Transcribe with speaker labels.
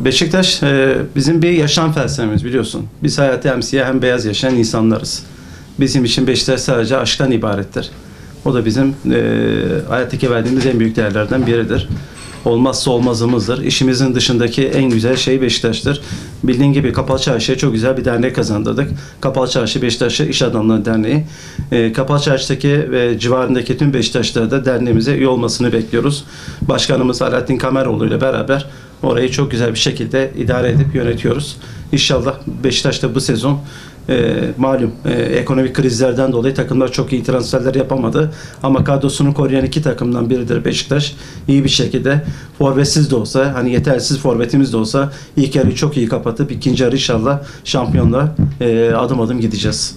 Speaker 1: Beşiktaş bizim bir yaşam felsefemiz, biliyorsun. Biz hayatı hem siyah hem beyaz yaşayan insanlarız. Bizim için Beşiktaş sadece aşktan ibarettir. O da bizim hayattaki verdiğimiz en büyük değerlerden biridir. Olmazsa olmazımızdır. İşimizin dışındaki en güzel şey Beşiktaş'tır. Bildiğin gibi Kapalı Çarşı'ya çok güzel bir dernek kazandırdık. Kapalı Çarşı Beşiktaş İş Adamları Derneği. Kapalı Çarşı'daki ve civarındaki tüm Beşiktaşlara da derneğimize üye olmasını bekliyoruz. Başkanımız Alaaddin Kameroğlu ile beraber orayı çok güzel bir şekilde idare edip yönetiyoruz. İnşallah Beşiktaş da bu sezon malum ekonomik krizlerden dolayı takımlar çok iyi transferler yapamadı. Ama kadrosunu koruyan iki takımdan biridir Beşiktaş. İyi bir şekilde forvetsiz de olsa, hani yetersiz forvetimiz de olsa ilk yarıyı çok iyi kapatıp ikinci yarı inşallah şampiyonluğa adım adım gideceğiz.